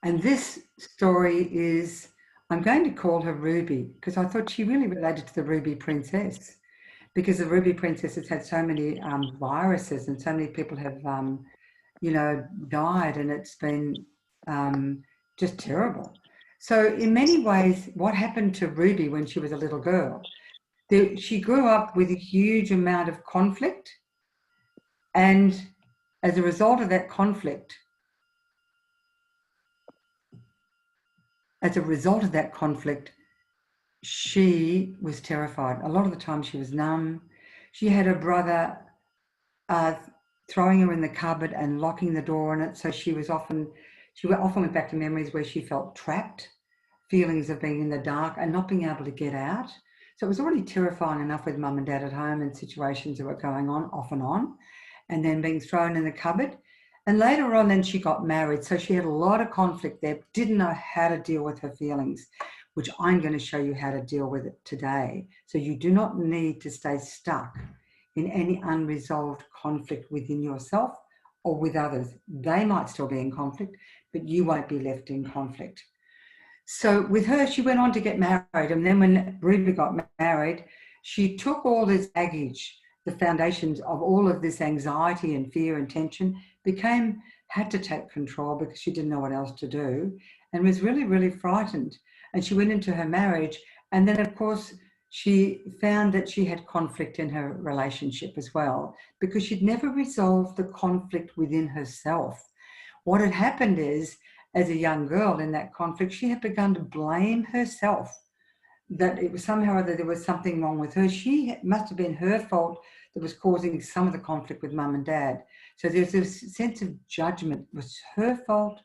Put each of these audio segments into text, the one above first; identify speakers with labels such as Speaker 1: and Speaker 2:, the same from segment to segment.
Speaker 1: And this story is, I'm going to call her Ruby because I thought she really related to the Ruby Princess, because the Ruby Princess has had so many viruses and so many people have, died, and it's been just terrible. So in many ways, what happened to Ruby when she was a little girl, she grew up with a huge amount of conflict, and as a result of that conflict, she was terrified. A lot of the time she was numb. She had her brother uh, throwing her in the cupboard and locking the door on it. So she often went back to memories where she felt trapped, feelings of being in the dark and not being able to get out. So it was already terrifying enough with mum and dad at home and situations that were going on off and on, and then being thrown in the cupboard. And later on, then she got married. So she had a lot of conflict there, didn't know how to deal with her feelings, which I'm going to show you how to deal with it today. So you do not need to stay stuck in any unresolved conflict within yourself or with others. They might still be in conflict, but you won't be left in conflict. So with her, she went on to get married. And then when Ruby got married, she took all this baggage, the foundations of all of this anxiety and fear and tension, had to take control because she didn't know what else to do, and was really, really frightened. And she went into her marriage. And then, of course, she found that she had conflict in her relationship as well, because she'd never resolved the conflict within herself. What had happened is, as a young girl in that conflict, she had begun to blame herself, that it was somehow or other there was something wrong with her. It must have been her fault that was causing some of the conflict with mum and dad. So there's this sense of judgment. It was her fault.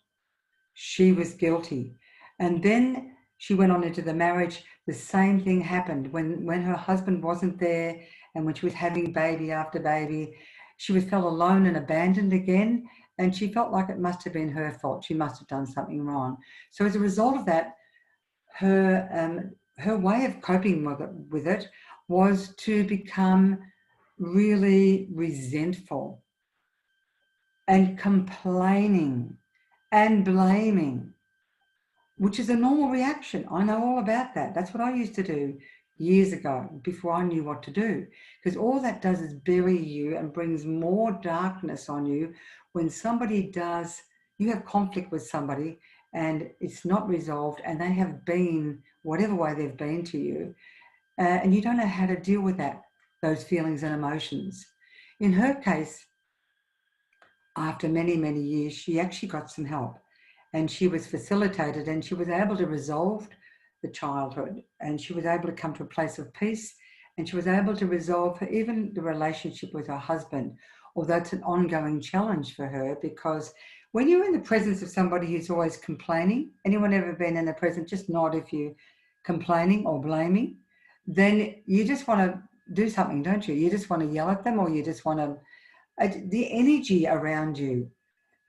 Speaker 1: She was guilty. And then she went on into the marriage. The same thing happened when her husband wasn't there, and when she was having baby after baby, she felt alone and abandoned again. And she felt like it must have been her fault. She must have done something wrong. So as a result of that, her way of coping with it was to become really resentful and complaining and blaming, which is a normal reaction. I know all about that. That's what I used to do years ago before I knew what to do, because all that does is bury you and brings more darkness on you. When you have conflict with somebody and it's not resolved, and they have been whatever way they've been to you, and you don't know how to deal with those feelings and emotions. In her case, after many, many years, she actually got some help, and she was facilitated, and she was able to resolve the childhood, and she was able to come to a place of peace, and she was able to resolve even the relationship with her husband, although it's an ongoing challenge for her, because when you're in the presence of somebody who's always complaining, anyone ever been in the presence, just nod if you're complaining or blaming, then you just want to do something, don't you? You just want to yell at them, or you just want to, the energy around you.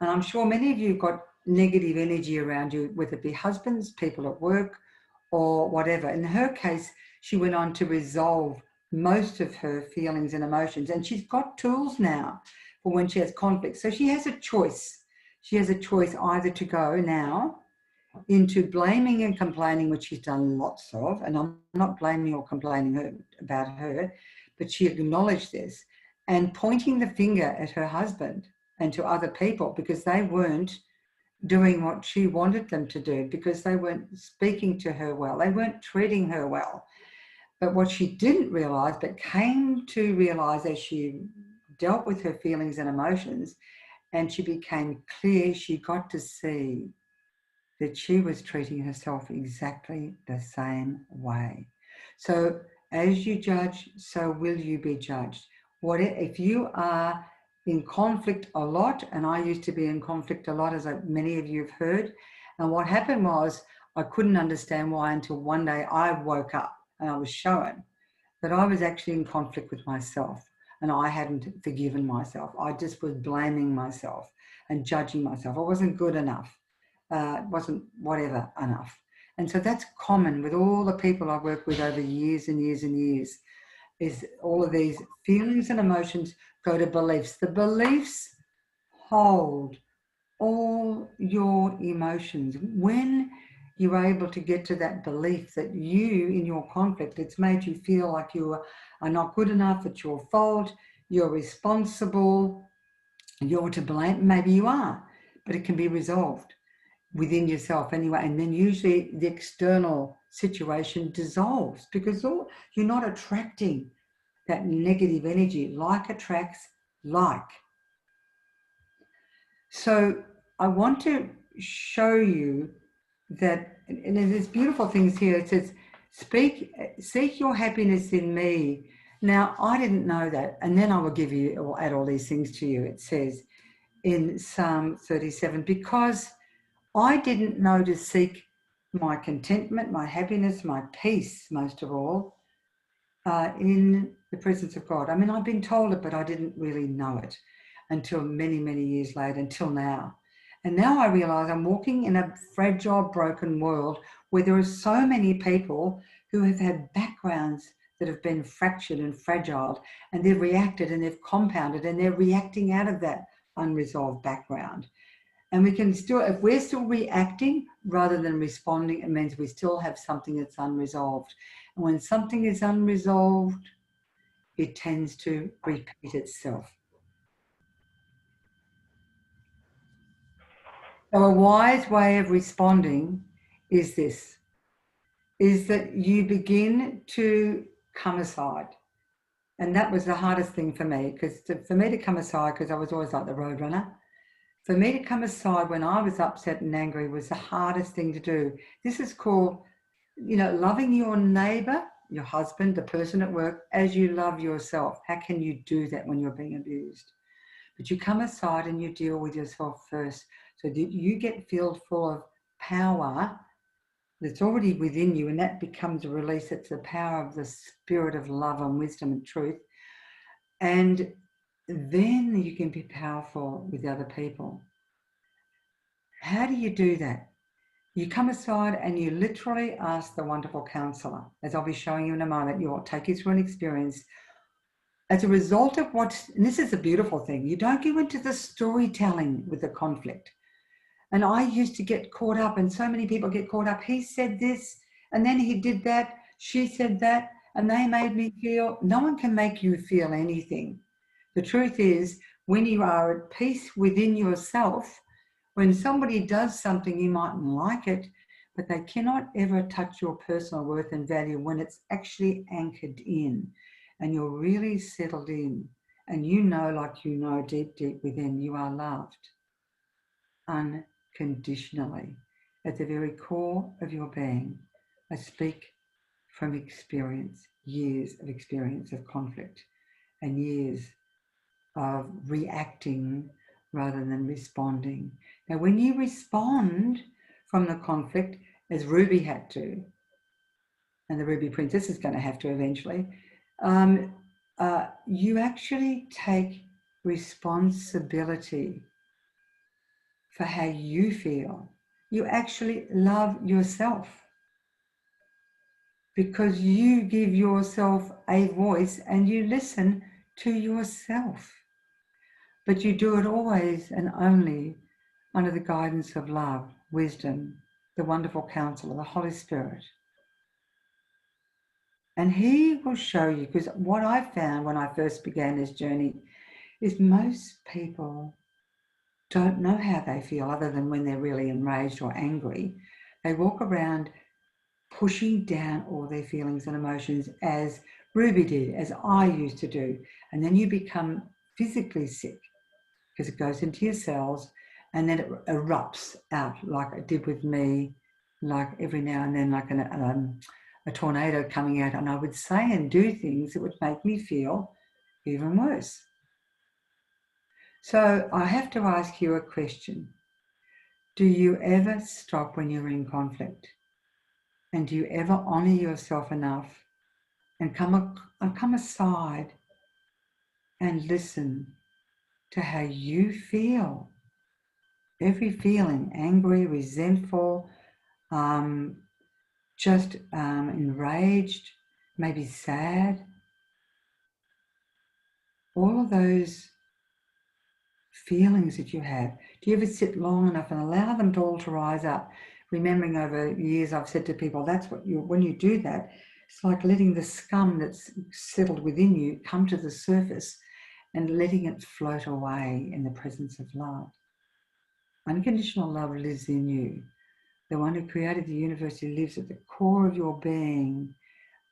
Speaker 1: And I'm sure many of you have got negative energy around you, whether it be husbands, people at work, or whatever. In her case, she went on to resolve most of her feelings and emotions, and she's got tools now for when she has conflict. So she has a choice. She has a choice either to go now into blaming and complaining, which she's done lots of, and I'm not blaming or complaining about her, but she acknowledged this, and pointing the finger at her husband and to other people because they weren't doing what she wanted them to do, because they weren't speaking to her well, they weren't treating her well. But what she didn't realise, but came to realise as she dealt with her feelings and emotions, and she became clear, she got to see that she was treating herself exactly the same way. So as you judge, so will you be judged. If you are in conflict a lot, and I used to be in conflict a lot, as many of you have heard, and what happened was I couldn't understand why until one day I woke up and I was shown that I was actually in conflict with myself, and I hadn't forgiven myself. I just was blaming myself and judging myself. I wasn't good enough. Wasn't whatever enough. And so that's common with all the people I've worked with over years and years and years, is all of these feelings and emotions go to beliefs. The beliefs hold all your emotions. When you're able to get to that belief that you, in your conflict, it's made you feel like you are not good enough, it's your fault, you're responsible, you're to blame. Maybe you are, but it can be resolved within yourself anyway. And then usually the external situation dissolves because you're not attracting that negative energy. Like attracts like. So I want to show you that, and there's beautiful things here. It says, seek your happiness in me. Now, I didn't know that. And then I will give you, or add all these things to you. It says in Psalm 37, because I didn't know to seek my contentment, my happiness, my peace, most of all, in the presence of God. I mean, I've been told it, but I didn't really know it until many, many years later, until now. And now I realize I'm walking in a fragile, broken world where there are so many people who have had backgrounds that have been fractured and fragile, and they've reacted and they've compounded and they're reacting out of that unresolved background. And we can still, if we're still reacting rather than responding, it means we still have something that's unresolved. And when something is unresolved, it tends to repeat itself. So a wise way of responding is this, is that you begin to come aside. And that was the hardest thing for me, because for me to come aside, because I was always like the roadrunner, for me to come aside when I was upset and angry was the hardest thing to do. This is called, loving your neighbor, your husband, the person at work, as you love yourself. How can you do that when you're being abused? But you come aside and you deal with yourself first, so that you get filled full of power that's already within you, and that becomes a release. It's the power of the spirit of love and wisdom and truth. And then you can be powerful with other people. How do you do that? You come aside and you literally ask the wonderful counselor, as I'll be showing you in a moment. You'll take you through an experience. As a result of and this is a beautiful thing, you don't go into the storytelling with the conflict. And I used to get caught up, and so many people get caught up. He said this, and then he did that, she said that, and they made me feel. No one can make you feel anything. The truth is, when you are at peace within yourself, when somebody does something, you mightn't like it, but they cannot ever touch your personal worth and value when it's actually anchored in and you're really settled in, and like deep, deep within, you are loved unconditionally at the very core of your being. I speak from experience, years of experience of conflict and years of reacting rather than responding. Now, when you respond from the conflict, as Ruby had to, and the Ruby Princess is going to have to eventually, you actually take responsibility for how you feel. You actually love yourself because you give yourself a voice and you listen to yourself. But you do it always and only under the guidance of love, wisdom, the wonderful counselor, the Holy Spirit. And he will show you, because what I found when I first began this journey is most people don't know how they feel other than when they're really enraged or angry. They walk around pushing down all their feelings and emotions, as Ruby did, as I used to do. And then you become physically sick because it goes into your cells and then it erupts out like it did with me, like every now and then, like a tornado coming out. And I would say and do things that would make me feel even worse. So I have to ask you a question. Do you ever stop when you're in conflict? And do you ever honor yourself enough and come aside and listen to how you feel? Every feeling, angry, resentful, enraged, maybe sad. All of those feelings that you have. Do you ever sit long enough and allow them to all to rise up? Remembering over years, I've said to people, that's what when you do that, it's like letting the scum that's settled within you come to the surface and letting it float away in the presence of love. Unconditional love lives in you. The one who created the universe, who lives at the core of your being,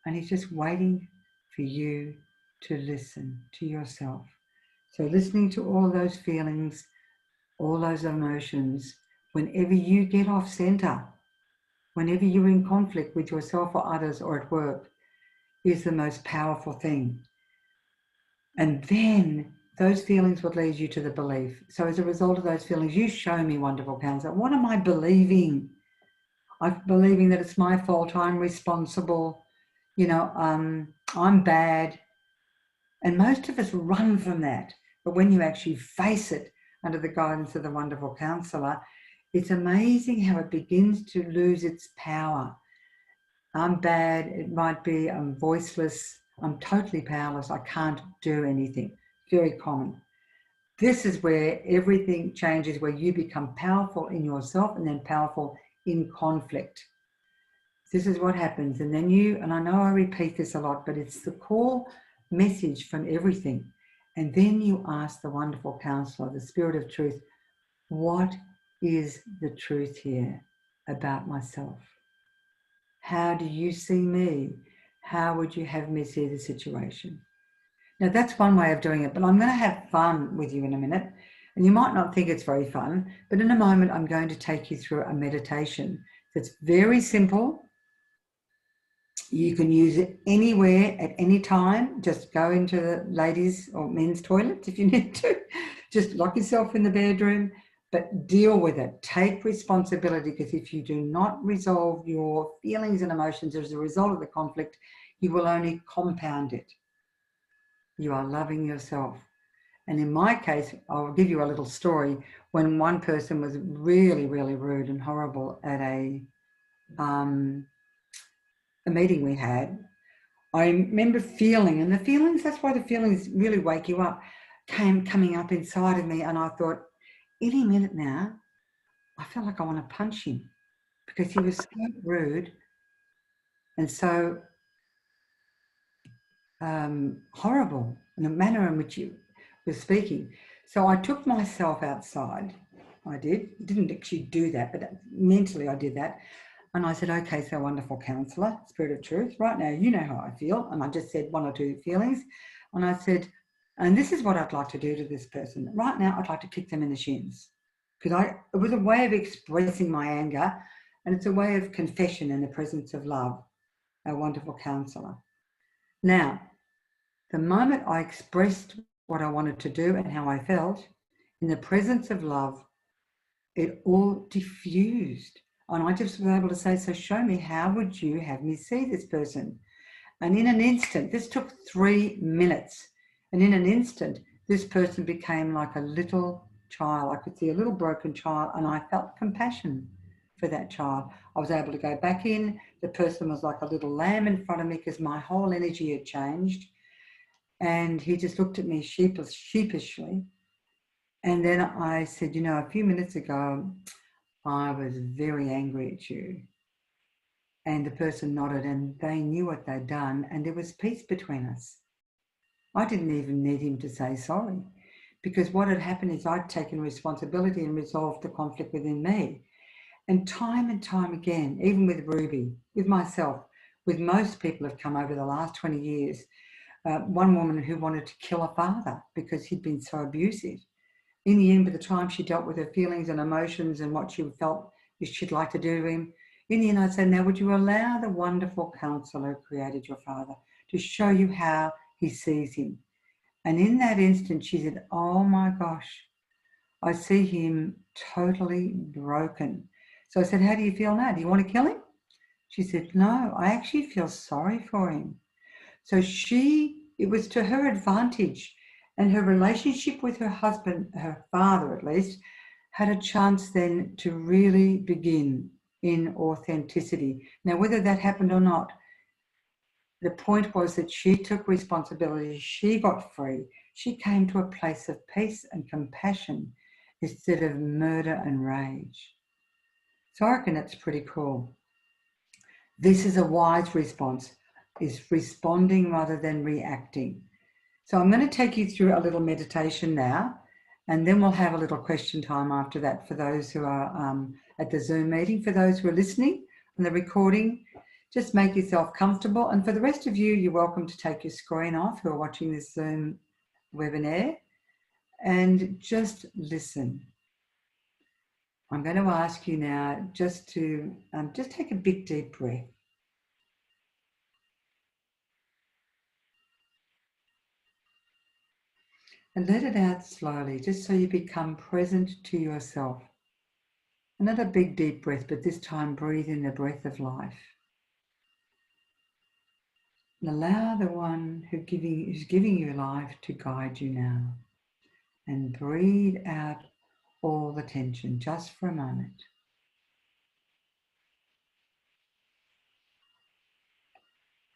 Speaker 1: and he's just waiting for you to listen to yourself. So listening to all those feelings, all those emotions, whenever you get off center, whenever you're in conflict with yourself or others or at work, is the most powerful thing. And then those feelings will lead you to the belief. So as a result of those feelings, you show me, wonderful counselor, what am I believing? I'm believing that it's my fault, I'm responsible, I'm bad. And most of us run from that. But when you actually face it under the guidance of the wonderful counselor, it's amazing how it begins to lose its power. I'm bad, it might be I'm voiceless, I'm totally powerless, I can't do anything. Very common. This is where everything changes, where you become powerful in yourself and then powerful in conflict. This is what happens. And then and I know I repeat this a lot, but it's the core message from everything. And then you ask the wonderful counselor, the Spirit of Truth, what is the truth here about myself? How do you see me? How would you have me see the situation? Now, that's one way of doing it, but I'm going to have fun with you in a minute. And you might not think it's very fun, but in a moment, I'm going to take you through a meditation that's very simple. You can use it anywhere at any time. Just go into the ladies' or men's toilets if you need to. Just lock yourself in the bedroom, but deal with it. Take responsibility, because if you do not resolve your feelings and emotions as a result of the conflict, you will only compound it. You are loving yourself. And in my case, I'll give you a little story. When one person was really, really rude and horrible at a meeting we had, I remember feeling, and the feelings, that's why the feelings really wake you up, coming up inside of me. And I thought, any minute now, I feel like I want to punch him, because he was so rude and so horrible in the manner in which he was speaking. So I took myself outside. I didn't actually do that, but mentally I did that. And I said, okay, so wonderful counselor, Spirit of Truth, right now, you know how I feel. And I just said one or two feelings. And I said, and this is what I'd like to do to this person. Right now, I'd like to kick them in the shins. Because it was a way of expressing my anger, and it's a way of confession in the presence of love, our wonderful counselor. Now, the moment I expressed what I wanted to do and how I felt, in the presence of love, it all diffused. And I just was able to say, so show me, how would you have me see this person? And in an instant, this took 3 minutes. And in an instant, this person became like a little child. I could see a little broken child, and I felt compassion for that child. I was able to go back in. The person was like a little lamb in front of me, because my whole energy had changed. And he just looked at me sheepishly. And then I said, a few minutes ago, I was very angry at you. And the person nodded, and they knew what they'd done, and there was peace between us. I didn't even need him to say sorry, because what had happened is I'd taken responsibility and resolved the conflict within me. And time again, even with Ruby, with myself, with most people have come over the last 20 years. One woman who wanted to kill her father because he'd been so abusive. In the end, by the time she dealt with her feelings and emotions and what she felt she'd like to do to him, in the end I said, now would you allow the wonderful counselor who created your father to show you how he sees him? And in that instant she said, oh my gosh, I see him totally broken. So I said, how do you feel now? Do you want to kill him? She said, no, I actually feel sorry for him. So it was to her advantage, and her relationship with her husband, her father at least, had a chance then to really begin in authenticity. Now, whether that happened or not, the point was that she took responsibility, she got free, she came to a place of peace and compassion, instead of murder and rage. So I reckon that's pretty cool. This is a wise response, is responding rather than reacting. So I'm going to take you through a little meditation now, and then we'll have a little question time after that for those who are at the Zoom meeting. For those who are listening on the recording, just make yourself comfortable. And for the rest of you, you're welcome to take your screen off who are watching this Zoom webinar and just listen. I'm going to ask you now just to just take a big deep breath. And let it out slowly, just so you become present to yourself. Another big deep breath, but this time breathe in the breath of life. And allow the one who's giving you life to guide you now. And breathe out all the tension just for a moment.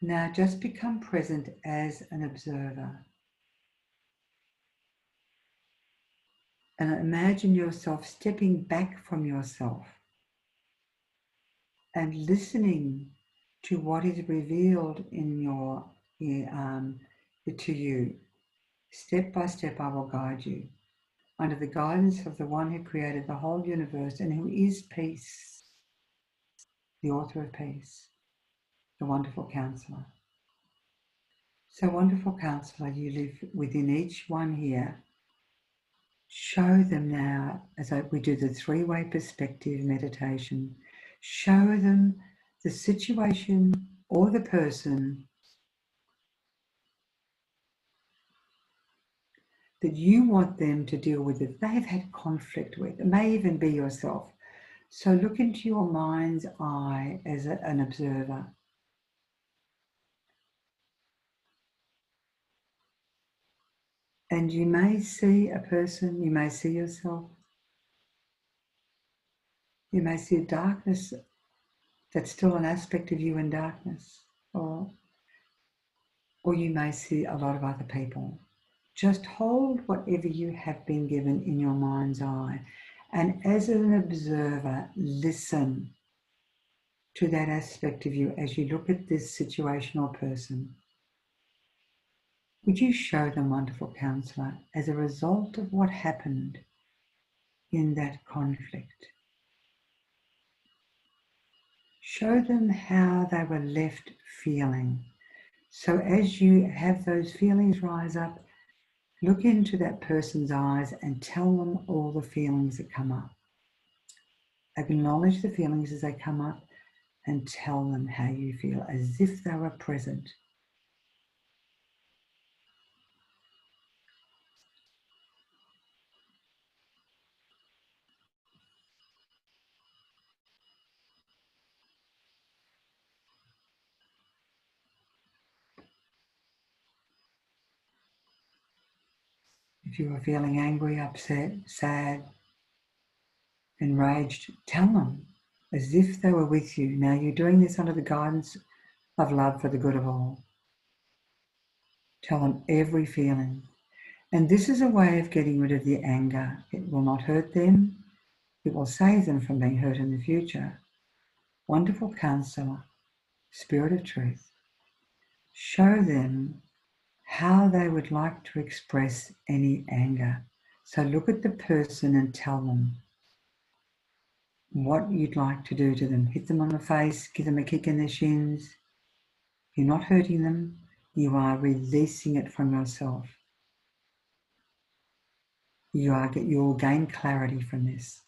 Speaker 1: Now just become present as an observer. And imagine yourself stepping back from yourself and listening to what is revealed in to you. Step by step, I will guide you under the guidance of the one who created the whole universe and who is peace, the author of peace, the wonderful counselor. So, wonderful counselor, you live within each one here. Show them now, as we do the three-way perspective meditation, show them the situation or the person that you want them to deal with, that they've had conflict with. It may even be yourself. So look into your mind's eye as an observer. And you may see a person, you may see yourself. You may see a darkness that's still an aspect of you in darkness. Or you may see a lot of other people. Just hold whatever you have been given in your mind's eye. And as an observer, listen to that aspect of you as you look at this situational person. Would you show them, wonderful counselor, as a result of what happened in that conflict? Show them how they were left feeling. So as you have those feelings rise up, look into that person's eyes and tell them all the feelings that come up. Acknowledge the feelings as they come up and tell them how you feel, as if they were present. If you are feeling angry, upset, sad, enraged, tell them as if they were with you. Now you're doing this under the guidance of love for the good of all. Tell them every feeling. And this is a way of getting rid of the anger. It will not hurt them. It will save them from being hurt in the future. Wonderful counselor, Spirit of Truth, show them how they would like to express any anger. So look at the person and tell them what you'd like to do to them. Hit them on the face, give them a kick in the shins. You're not hurting them. You are releasing it from yourself. You'll gain clarity from this.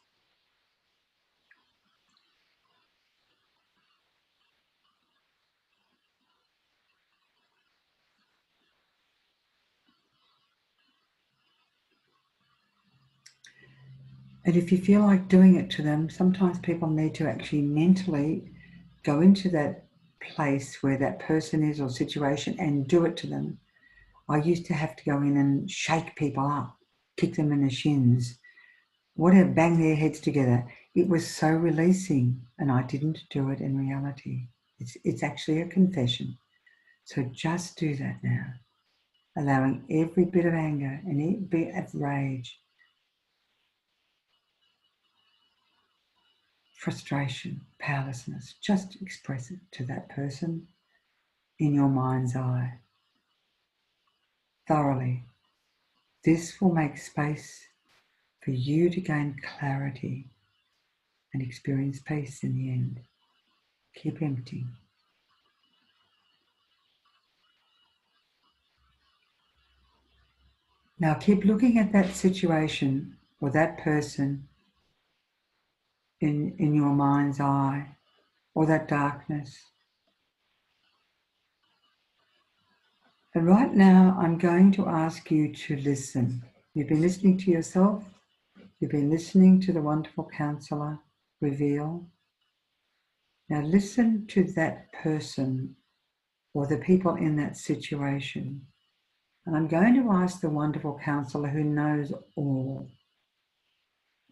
Speaker 1: And if you feel like doing it to them, sometimes people need to actually mentally go into that place where that person is or situation and do it to them. I used to have to go in and shake people up, kick them in the shins, whatever, bang their heads together. It was so releasing, and I didn't do it in reality. It's actually a confession. So just do that now, allowing every bit of anger and every bit of rage frustration, powerlessness, just express it to that person in your mind's eye thoroughly. This will make space for you to gain clarity and experience peace in the end. Keep emptying. Now keep looking at that situation or that person in your mind's eye, or that darkness. And right now, I'm going to ask you to listen. You've been listening to yourself. You've been listening to the wonderful counselor reveal. Now listen to that person or the people in that situation. And I'm going to ask the wonderful counselor who knows all,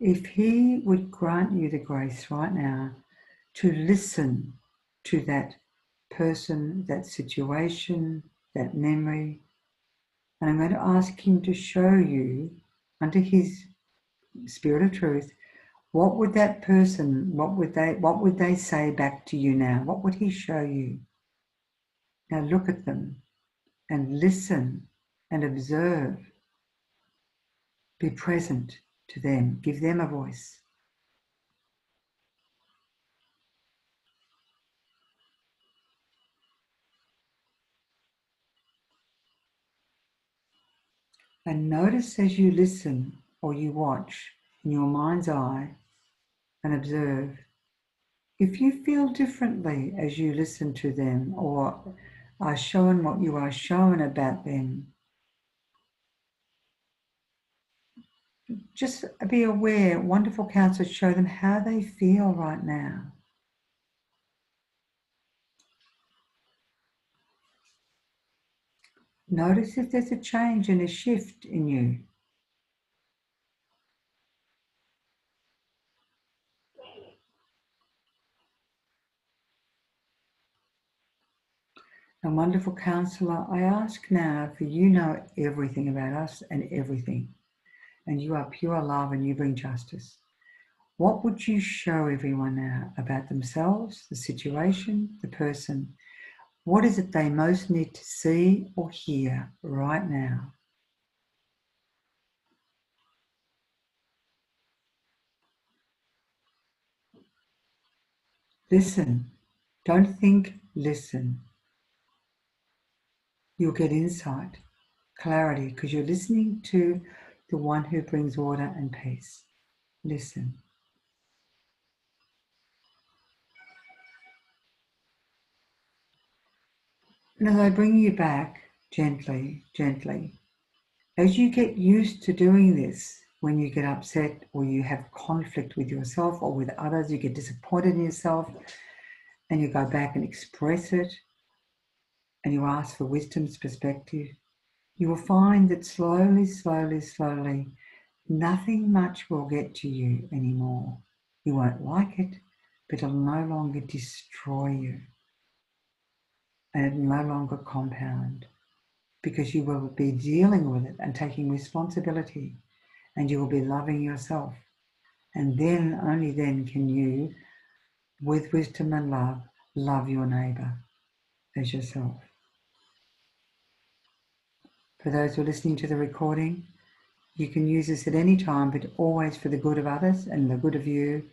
Speaker 1: if he would grant you the grace right now to listen to that person, that situation, that memory. And I'm going to ask him to show you, under his spirit of truth, what would that person, what would they say back to you now? What would he show you? Now look at them and listen and observe. Be present to them. Give them a voice. And notice as you listen or you watch in your mind's eye and observe, if you feel differently as you listen to them or are shown what you are shown about them, just be aware. Wonderful counselors show them how they feel right now. Notice if there's a change and a shift in you. And wonderful counselor, I ask now, for you know everything about us and everything, and you are pure love and you bring justice. What would you show everyone now about themselves, the situation, the person? What is it they most need to see or hear right now? Listen. Don't think, listen. You'll get insight, clarity, because you're listening to the one who brings order and peace. Listen. And as I bring you back gently, gently, as you get used to doing this, when you get upset or you have conflict with yourself or with others, you get disappointed in yourself, and you go back and express it, and you ask for wisdom's perspective, you will find that slowly, slowly, slowly, nothing much will get to you anymore. You won't like it, but it'll no longer destroy you. And it'll no longer compound, because you will be dealing with it and taking responsibility, and you will be loving yourself. And then, only then can you, with wisdom and love your neighbour as yourself. For those who are listening to the recording, you can use this at any time, but always for the good of others and the good of you.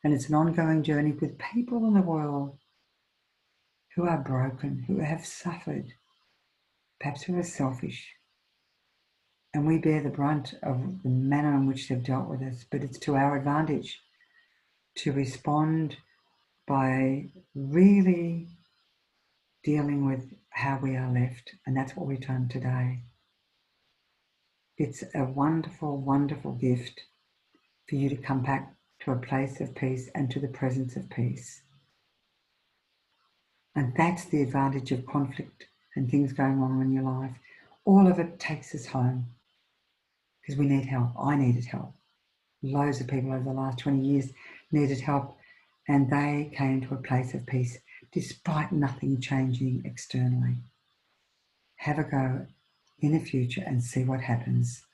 Speaker 1: And it's an ongoing journey with people in the world who are broken, who have suffered, perhaps who are selfish. And we bear the brunt of the manner in which they've dealt with us, but it's to our advantage to respond by really dealing with how we are left. And that's what we've done today. It's a wonderful, wonderful gift for you to come back to a place of peace and to the presence of peace. And that's the advantage of conflict and things going on in your life. All of it takes us home, because we need help. I needed help. Loads of people over the last 20 years needed help, and they came to a place of peace despite nothing changing externally. Have a go in the future and see what happens.